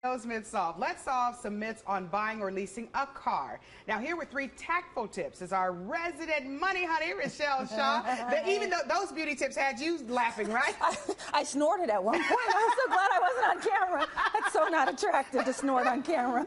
Those myths solved. Let's solve some myths on buying or leasing a car. Now, here with 3 tactful tips is our resident money honey, Richelle Shaw. Even though those beauty tips had you laughing, right? I snorted at one point. I'm so glad I wasn't on camera. That's so not attractive to snort on camera.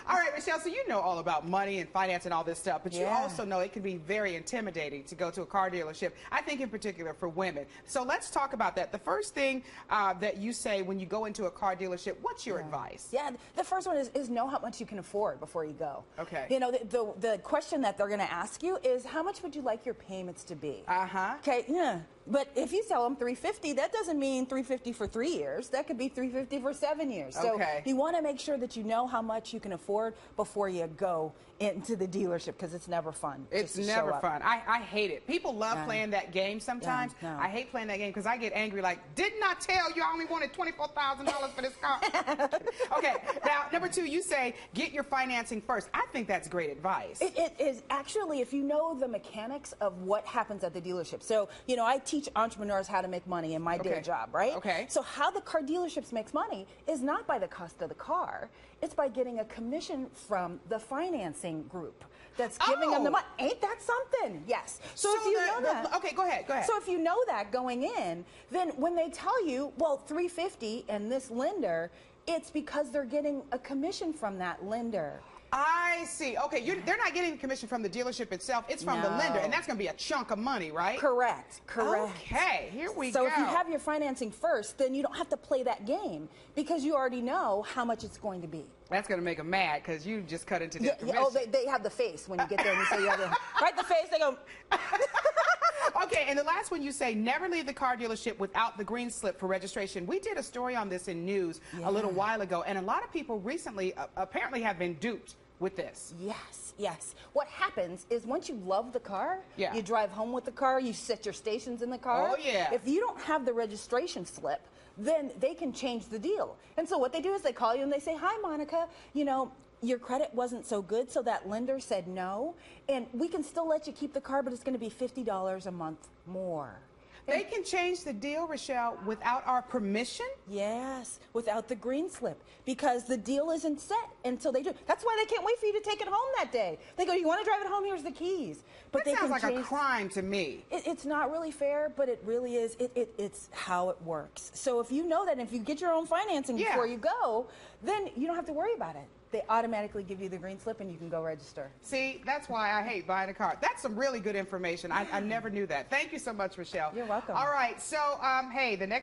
All right, Richelle, so you know all about money and finance and all this stuff, but you also know it can be very intimidating to go to a car dealership, I think in particular for women. So let's talk about that. The first thing that you say when you go into a car dealership, what's your advice? Yeah, the first one is know how much you can afford before you go. Okay. You know, the question that they're going to ask you is how much would you like your payments to be? Uh-huh. Okay, yeah. But if you tell them $350, that doesn't mean $350 for 3 years. That could be $350 for 7 years. So you want to make sure that you know how much you can afford before you go into the dealership, because it's never fun. It's never fun. I hate it. People love playing that game sometimes. I hate playing that game because I get angry like, didn't I tell you I only wanted $24,000 for this car? Okay, now, number 2, you say get your financing first. I think that's great advice. It is actually, if you know the mechanics of what happens at the dealership. So, you know, I teach entrepreneurs how to make money in my day job, right? Okay. So how the car dealerships makes money is not by the cost of the car. It's by getting a commission from the financing group that's giving them the money. Ain't that something? Yes. So if you know that. Okay, go ahead. So if you know that going in, then when they tell you, well, $350 and this lender, it's because they're getting a commission from that lender. I see. Okay, they're not getting the commission from the dealership itself. It's from the lender, and that's going to be a chunk of money, right? Correct. Okay, here we go. So if you have your financing first, then you don't have to play that game because you already know how much it's going to be. That's going to make them mad because you just cut into their commission. Oh, they have the face when you get there and you say you have right the face, they go... Okay, and the last one you say, never leave the car dealership without the green slip for registration. We did a story on this in news a little while ago, and a lot of people recently apparently have been duped with this. Yes. What happens is once you love the car, you drive home with the car, you set your stations in the car. Oh, yeah. If you don't have the registration slip, then they can change the deal. And so what they do is they call you and they say, hi, Monica, you know, your credit wasn't so good, so that lender said no, and we can still let you keep the car, but it's going to be $50 a month more. They can change the deal, Richelle, without our permission? Yes, without the green slip, because the deal isn't set until they do. That's why they can't wait for you to take it home that day. They go, you want to drive it home? Here's the keys. But that sounds like a crime to me. It's not really fair, but it really is. It's how it works. So if you know that, and if you get your own financing before you go, then you don't have to worry about it. They automatically give you the green slip and you can go register. See, that's why I hate buying a car. That's some really good information. I never knew that. Thank you so much, Richelle. You're welcome. All right, so, hey, the next